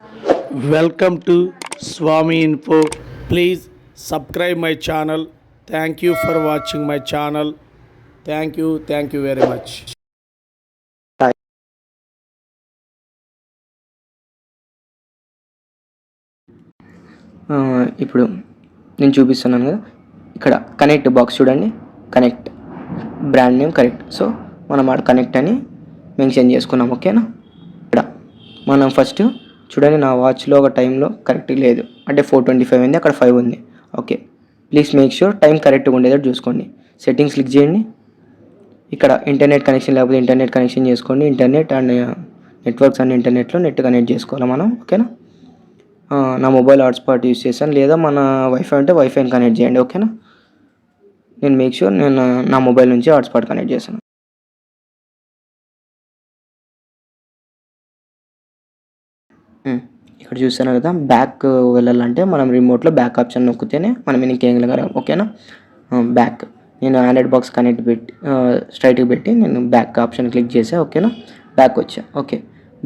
Welcome to Swami Info. Please subscribe my channel. Thank you for watching my channel. Thank you very much. ఇప్పుడు నేను చూపిస్తున్నాను కదా, ఇక్కడ connect box చూడండి. Connect brand name correct. So మనం ఆడ connect అని మెన్షన్ చేసుకున్నాం. ఓకేనా? ఇక్కడ మనం ఫస్ట్ చూడండి, నా వాచ్లో ఒక టైంలో కరెక్ట్ లేదు, అంటే 4:25 ఉంది, అక్కడ 5 ఉంది. Okay, please make sure time కరెక్ట్గా ఉండేటట్టు చూసుకోండి. సెట్టింగ్స్ క్లిక్ చేయండి. ఇక్కడ ఇంటర్నెట్ కనెక్షన్ లేకపోతే ఇంటర్నెట్ కనెక్షన్ చేసుకోండి. ఇంటర్నెట్ అండ్ నెట్వర్క్స్ అండ్ ఇంటర్నెట్లో నెట్ కనెక్ట్ చేసుకోవాలి మనం. ఓకేనా? నా మొబైల్ హాట్స్పాట్ యూస్ చేశాను, లేదా మన వైఫై ఉంటే వైఫైని కనెక్ట్ చేయండి. ఓకేనా? నేను మేక్ షూర్ నేను నా మొబైల్ నుంచి హాట్స్పాట్ కనెక్ట్ చేశాను. ఇక్కడ చూస్తాను కదా, బ్యాక్ వెళ్ళాలంటే మనం రిమోట్లో బ్యాక్ ఆప్షన్ నొక్కితేనే మనం ఇంకేం వెళ్ళగలం. ఓకేనా? బ్యాక్ నేను ఆండ్రాయిడ్ బాక్స్ కనెక్ట్ పెట్టి స్ట్రైట్గా పెట్టి నేను బ్యాక్ ఆప్షన్ క్లిక్ చేసాను. ఓకేనా? బ్యాక్ వచ్చా. ఓకే,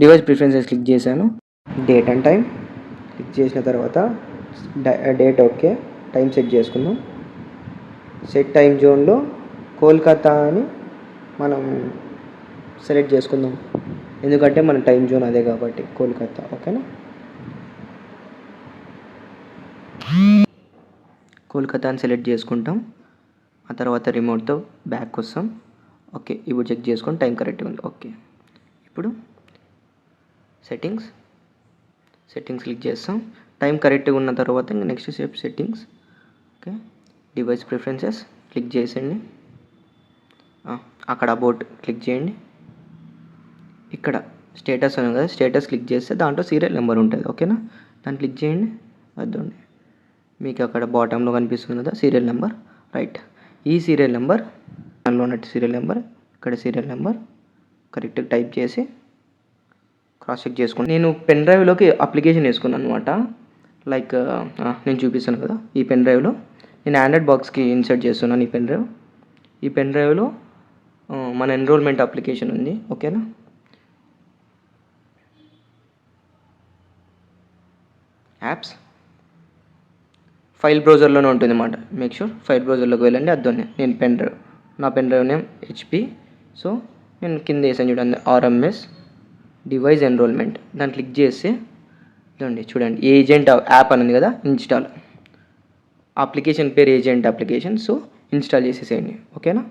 డివైస్ ప్రిఫరెన్సెస్ క్లిక్ చేశాను. డేట్ అండ్ టైం క్లిక్ చేసిన తర్వాత డేట్ ఓకే, టైం సెట్ చేసుకుందాం. సెట్ టైం జోన్లో కోల్కతా అని మనం సెలెక్ట్ చేసుకుందాం, ఎందుకంటే మన టైం జోన్ అదే కాబట్టి కోల్కతా. ఓకేనా? కోల్కతా అని సెలెక్ట్ చేసుకుంటాం. ఆ తర్వాత రిమోట్తో బ్యాక్ వస్తాం. ఓకే, ఇప్పుడు చెక్ చేసుకొని టైం కరెక్ట్గా ఉంది. ఓకే, ఇప్పుడు సెట్టింగ్స్ క్లిక్ చేస్తాం. టైం కరెక్ట్గా ఉన్న తర్వాత ఇంకా next step settings. Okay, device preferences click చేసేయండి. అక్కడ అబౌట్ క్లిక్ చేయండి. ఇక్కడ స్టేటస్ ఉంది కదా, స్టేటస్ క్లిక్ చేస్తే దాంట్లో సీరియల్ నెంబర్ ఉంటుంది. ఓకేనా? దాన్ని క్లిక్ చేయండి. అదండి మీకు అక్కడ బాటంలో కనిపిస్తుంది కదా సీరియల్ నెంబర్. రైట్, ఈ సీరియల్ నెంబర్ దానిలో ఉన్నట్టు సీరియల్ నెంబర్, ఇక్కడ సీరియల్ నెంబర్ కరెక్ట్గా టైప్ చేసి క్రాస్ చెక్ చేసుకోండి. నేను పెన్ డ్రైవ్లోకి అప్లికేషన్ వేసుకున్నాను అనమాట. లైక్ నేను చూపిస్తాను కదా, ఈ పెన్ డ్రైవ్లో నేను ఆండ్రాయిడ్ బాక్స్కి ఇన్సర్ట్ చేస్తున్నాను. ఈ పెన్ డ్రైవ్లో మన ఎన్రోల్మెంట్ అప్లికేషన్ ఉంది. ఓకేనా? యాప్స్ ఫైల్ బ్రౌజర్లోనే ఉంటుంది అన్నమాట. మేక్ షూర్ ఫైల్ బ్రౌజర్లోకి వెళ్ళండి. అద్దోనే నేను నా pen drive name HP. So నేను కింద వేసాను చూడండి, ఆర్ఎంఎస్ డివైస్ ఎన్రోల్మెంట్. దాన్ని క్లిక్ చేస్తే చూడండి ఏజెంట్ యాప్ అని ఉంది కదా, ఇన్స్టాల్. అప్లికేషన్ పేరు ఏజెంట్ అప్లికేషన్. సో ఇన్స్టాల్ చేసేసేయండి. ఓకేనా?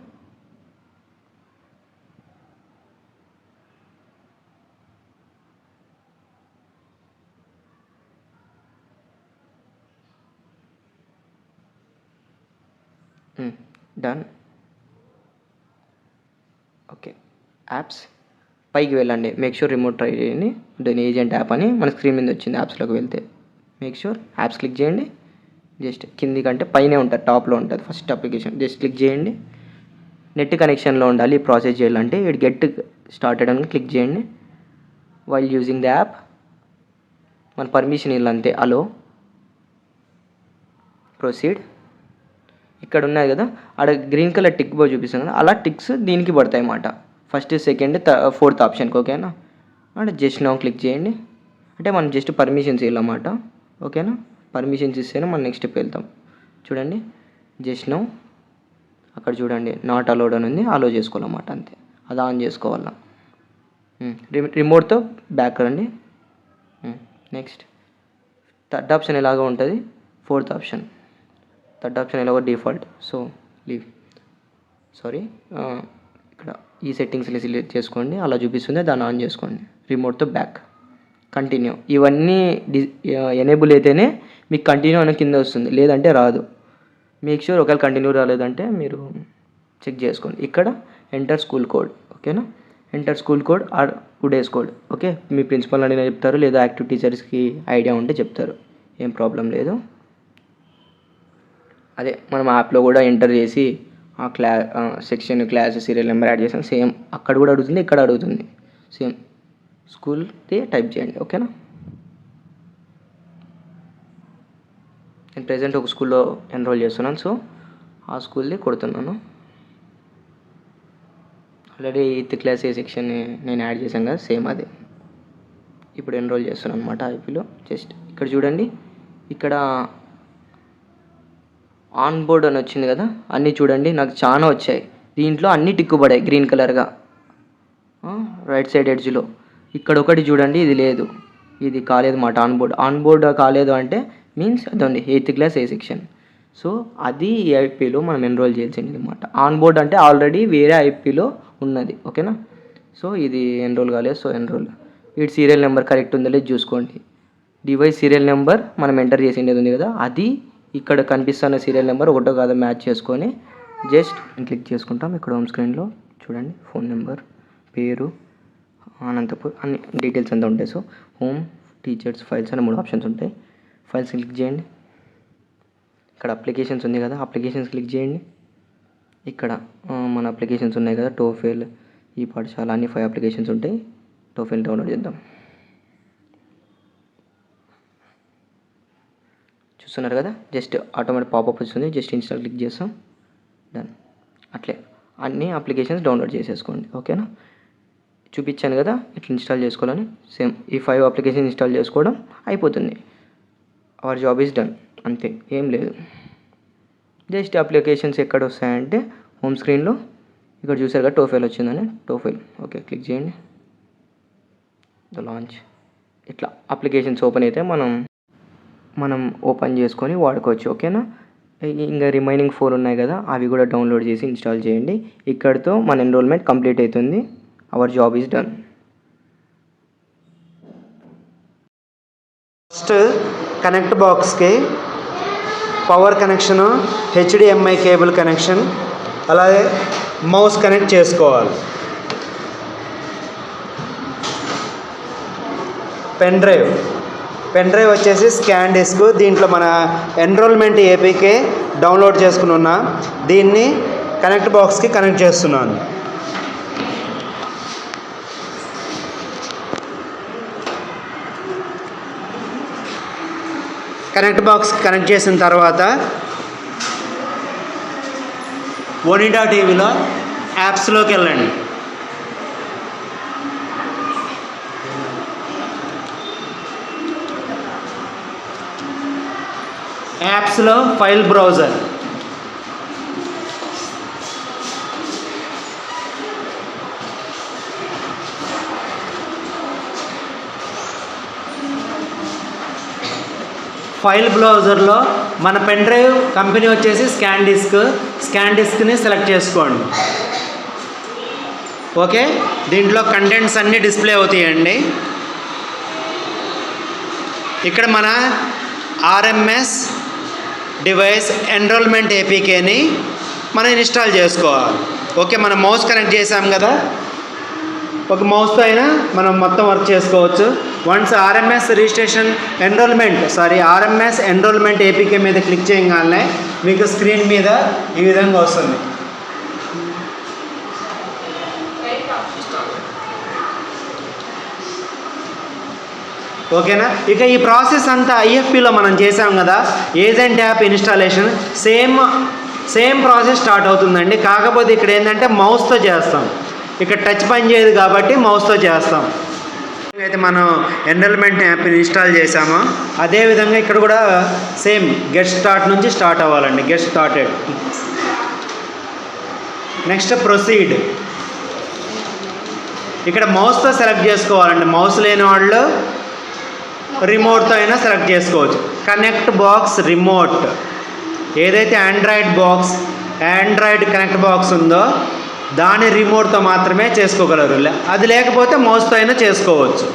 డన్. ఓకే, యాప్స్ పైకి వెళ్ళండి. మేక్ షూర్ రిమోట్ ట్రై చేయండి. దాని ఏజెంట్ యాప్ అని మన స్క్రీన్ మీద వచ్చింది. యాప్స్లోకి వెళ్తే మేక్ షూర్ యాప్స్ క్లిక్ చేయండి. జస్ట్ కింది కంటే పైనే ఉంటుంది, టాప్లో ఉంటుంది ఫస్ట్ అప్లికేషన్. జస్ట్ క్లిక్ చేయండి. నెట్ కనెక్షన్లో ఉండాలి ప్రాసెస్ చేయాలంటే. ఇటు గెట్ స్టార్టెడ్ అని క్లిక్ చేయండి. వైల్ యూజింగ్ ద యాప్ మన పర్మిషన్ ఇల్లంతే. అలో, ప్రొసీడ్. ఇక్కడ ఉన్నాయి కదా, ఆడ గ్రీన్ కలర్ టిక్ బాయ్ చూపిస్తుంది కదా, అలా టిక్స్ దీనికి పడతాయి అన్నమాట. ఫస్ట్, సెకండ్, ఫోర్త్ ఆప్షన్కి. ఓకేనా? అంటే జస్ట్ నౌ క్లిక్ చేయండి. అంటే మనం జస్ట్ పర్మిషన్స్ ఇవ్వాలన్నమాట. ఓకేనా? పర్మిషన్స్ ఇస్తేనే మనం నెక్స్ట్ స్టెప్ వెళ్తాం. చూడండి, జస్ట్ నౌ అక్కడ చూడండి నాట్ అలౌడ్ అని ఉంది, అలో చేసుకోవాలన్నమాట. అంతే, అది ఆన్ చేసుకోవాలా. రిమోట్తో బ్యాక్ రండి. నెక్స్ట్ థర్డ్ ఆప్షన్ ఎలాగో ఉంటుంది. థర్డ్ ఆప్షన్ ఎలాగో డిఫాల్ట్. So leave. ఇక్కడ ఈ సెట్టింగ్స్ని సెలెక్ట్ చేసుకోండి, అలా చూపిస్తుంది, దాన్ని ఆన్ చేసుకోండి. రిమోట్తో బ్యాక్, కంటిన్యూ. ఇవన్నీ ఎనేబుల్ అయితేనే మీకు కంటిన్యూ అనే కింద వస్తుంది, లేదంటే రాదు. మేక్ షూర్ ఒకవేళ కంటిన్యూ రాలేదంటే మీరు చెక్ చేసుకోండి. ఇక్కడ ఎంటర్ స్కూల్ కోడ్. ఓకేనా? Enter school code or today's code. Okay, మీ ప్రిన్సిపల్ అని చెప్తారు, లేదా యాక్టివ్ టీచర్స్కి ఐడియా ఉంటే చెప్తారు, ఏం ప్రాబ్లం లేదు. అదే మనం యాప్లో కూడా ఎంటర్ చేసి ఆ section, class, serial number add చేసాం. సేమ్ అక్కడ కూడా అడుగుతుంది, ఇక్కడ అడుగుతుంది. సేమ్ స్కూల్ది టైప్ చేయండి. ఓకేనా? నేను ప్రెజెంట్ ఒక స్కూల్లో ఎన్రోల్ చేస్తున్నాను, సో ఆ స్కూల్ది కొడుతున్నాను. ఆల్రెడీ 8th క్లాస్ ఏ సెక్షన్ నేను యాడ్ చేశాను కదా, సేమ్ అదే. ఇప్పుడు ఎన్రోల్ చేస్తున్నాను అనమాట ఐపీలో. జస్ట్ ఇక్కడ చూడండి, ఇక్కడ ఆన్ బోర్డ్ అని వచ్చింది కదా, అన్నీ చూడండి నాకు చాలా వచ్చాయి. దీంట్లో అన్నీ టిక్కుపడాయి గ్రీన్ కలర్గా రైట్ సైడ్ ఎడ్జ్లో. ఇక్కడ ఒకటి చూడండి, ఇది లేదు, ఇది కాలేదు మాట. ఆన్ బోర్డ్ కాలేదు అంటే మీన్స్ అదండి 8th క్లాస్ ఏ సెక్షన్. సో అది ఈ ఐపీలో మనం ఎన్రోల్ చేయాల్సింది అనమాట. ఆన్ బోర్డ్ అంటే ఆల్రెడీ వేరే ఐపీలో ఉన్నది, ఓకేనా. సో ఇది ఎన్రోల్ కాలేదు, సో ఎన్రోల్. వీటి సీరియల్ నెంబర్ కరెక్ట్ ఉందో లేదు చూసుకోండి. డివైస్ సీరియల్ నెంబర్ మనం ఎంటర్ చేసిండేది ఉంది కదా, అది ఇక్కడ కనిపిస్తున్న సీరియల్ నెంబర్ ఒకటో కాదో మ్యాచ్ చేసుకొని జస్ట్ క్లిక్ చేసుకుంటాం. ఇక్కడ హోమ్ స్క్రీన్లో చూడండి, ఫోన్ నెంబర్, పేరు, అనంతపూర్, అన్ని డీటెయిల్స్ అంతా ఉంటాయి. సో హోమ్, టీచర్స్, ఫైల్స్ అనే 3 ఆప్షన్స్ ఉంటాయి. ఫైల్స్ క్లిక్ చేయండి. ఇక్కడ అప్లికేషన్స్ ఉంది కదా, అప్లికేషన్స్ క్లిక్ చేయండి. ఇక్కడ మన అప్లికేషన్స్ ఉన్నాయి కదా, టోఫెల్, ఈ పాఠశాల, అన్ని 5 అప్లికేషన్స్ ఉంటాయి. టోఫెల్ డౌన్లోడ్ చేద్దాం. చూస్తున్నారు కదా, జస్ట్ ఆటోమేటిక్ పాపప్ వస్తుంది. జస్ట్ ఇన్స్టాల్ క్లిక్ చేస్తాం, డన్. అట్లే అన్ని అప్లికేషన్స్ డౌన్లోడ్ చేసేసుకోండి, ఓకేనా. చూపించాను కదా ఇట్లా ఇన్స్టాల్ చేసుకోవాలని. సేమ్ ఈ 5 అప్లికేషన్ ఇన్స్టాల్ చేసుకోవడం అయిపోతుంది. అవర్ జాబ్ ఈజ్ డన్, అంతే, ఏం లేదు. జస్ట్ అప్లికేషన్స్ ఎక్కడ వస్తాయంటే హోమ్ స్క్రీన్లో ఇక్కడ చూసారు కదా, టోఫెల్ వచ్చిందని, టోఫెల్ ఓకే క్లిక్ చేయండి. The launch. ఇట్లా అప్లికేషన్స్ ఓపెన్ అయితే మనం ఓపెన్ చేసుకొని వాడుకోవచ్చు, ఓకేనా. ఇంకా రిమైనింగ్ 4 ఉన్నాయి కదా, అవి కూడా డౌన్లోడ్ చేసి ఇన్స్టాల్ చేయండి. ఇక్కడితో మన ఎన్రోల్మెంట్ కంప్లీట్ అవుతుంది. Our job is done. First connect బాక్స్కి power connection, HDMI cable connection, అలాగే మౌస్ కనెక్ట్ చేసుకోవాలి. పెన్ డ్రైవ్ వచ్చేసి స్కాన్ డిస్క్. దీంట్లో మన ఎన్రోల్మెంట్ ఏపీకే డౌన్లోడ్ చేసుకుని ఉన్నా, దీన్ని కనెక్ట్ బాక్స్కి కనెక్ట్ చేస్తున్నాను. కనెక్ట్ బాక్స్ కనెక్ట్ చేసిన తర్వాత ఓనిడా టీవీలో యాప్స్లోకి వెళ్ళండి. యాప్స్లో ఫైల్ బ్రౌజర్, ఫైల్ బ్రౌజర్లో మన పెన్ డ్రైవ్ కంపెనీ వచ్చేసి స్కాన్ డిస్క్ని సెలెక్ట్ చేసుకోండి, ఓకే. దీంట్లో కంటెంట్స్ అన్నీ డిస్ప్లే అవుతాయండి. ఇక్కడ మన ఆర్ఎంఎస్ డివైస్ ఎన్రోల్మెంట్ ఏపీకేని మనం ఇన్స్టాల్ చేసుకోవాలి, ఓకే. మనం మౌస్ కనెక్ట్ చేసాం కదా, ఒక మౌస్తో అయినా మనం మొత్తం వర్క్ చేసుకోవచ్చు. వన్స్ ఆర్ఎంఎస్ ఎన్రోల్మెంట్ ఏపీకే మీద క్లిక్ చేయగానే మీకు స్క్రీన్ మీద ఈ విధంగా వస్తుంది. ఓకేనా. ఇక ఈ ప్రాసెస్ అంతా ఐఎఫ్పిలో మనం చేసాం కదా, agent app installation, same process start అవుతుందండి. కాకపోతే ఇక్కడ ఏంటంటే మౌస్తో చేస్తాం, ఇక్కడ టచ్ పని చేయదు కాబట్టి మౌస్తో చేస్తాం. అయితే మనం ఎన్రోల్మెంట్ యాప్ ఇన్స్టాల్ చేసామో అదేవిధంగా ఇక్కడ కూడా సేమ్ గెట్ స్టార్ట్ నుంచి స్టార్ట్ అవ్వాలండి. Get started. Next proceed. ఇక్కడ మౌస్తో సెలెక్ట్ చేసుకోవాలండి. మౌస్ లేని వాళ్ళు రిమోట్తో అయినా సెలెక్ట్ చేసుకోవచ్చు. కనెక్ట్ బాక్స్ రిమోట్, ఏదైతే ఆండ్రాయిడ్ కనెక్ట్ బాక్స్ ఉందో దాని రిమోట్తో మాత్రమే చేసుకోగలరు. అది లేకపోతే మౌస్తో అయినా చేసుకోవచ్చు.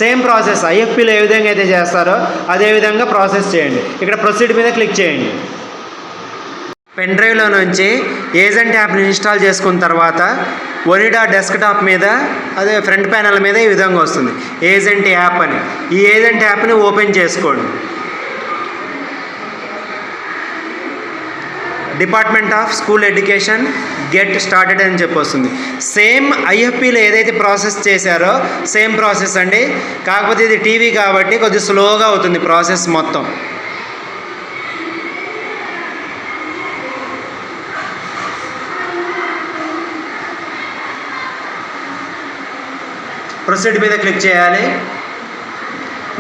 సేమ్ ప్రాసెస్ ఐఎఫ్పిలో ఏ విధంగా అయితే చేస్తారో అదేవిధంగా ప్రాసెస్ చేయండి. ఇక్కడ ప్రొసీడ్ మీద క్లిక్ చేయండి. పెన్ డ్రైవ్లో నుంచి ఏజెంట్ యాప్ని ఇన్స్టాల్ చేసుకున్న తర్వాత ఒనిడా డెస్క్టాప్ మీద అదే ఫ్రంట్ ప్యానల్ మీద ఈ విధంగా వస్తుంది ఏజెంట్ యాప్ అని. ఈ ఏజెంట్ యాప్ని ఓపెన్ చేసుకోండి. Department of school education get started అని చెప్పి వస్తుంది. సేమ్ ఐఎఫ్పిలో ఏదైతే ప్రాసెస్ చేశారో సేమ్ ప్రాసెస్ అండి. కాకపోతే ఇది టీవీ కాబట్టి కొద్దిగా స్లోగా అవుతుంది ప్రాసెస్ మొత్తం. ప్రొసీడ్ మీద క్లిక్ చేయాలి.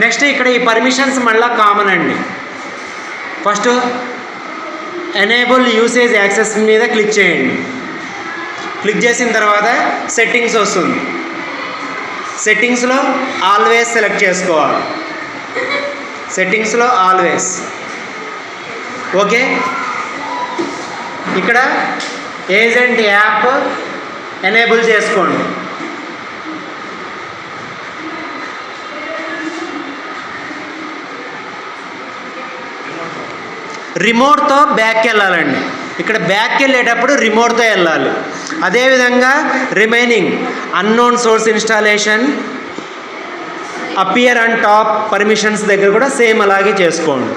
నెక్స్ట్ ఇక్కడ ఈ పర్మిషన్స్ మళ్ళీ కామన్ అండి. ఫస్ట్ ఎనేబుల్ యూసేజ్ యాక్సెస్ మీద క్లిక్ చేయండి. క్లిక్ చేసిన తర్వాత సెట్టింగ్స్ వస్తుంది. సెట్టింగ్స్లో ఆల్వేస్ సెలెక్ట్ చేసుకోవాలి. సెట్టింగ్స్లో ఆల్వేస్ ఓకే. ఇక్కడ ఏజెంట్ యాప్ ఎనేబుల్ చేసుకోండి. రిమోట్తో బ్యాక్కి వెళ్ళాలండి. ఇక్కడ బ్యాక్కి వెళ్ళేటప్పుడు రిమోట్తో వెళ్ళాలి. అదేవిధంగా remaining unknown source installation, appear and top permissions దగ్గర కూడా సేమ్ అలాగే చేసుకోండి.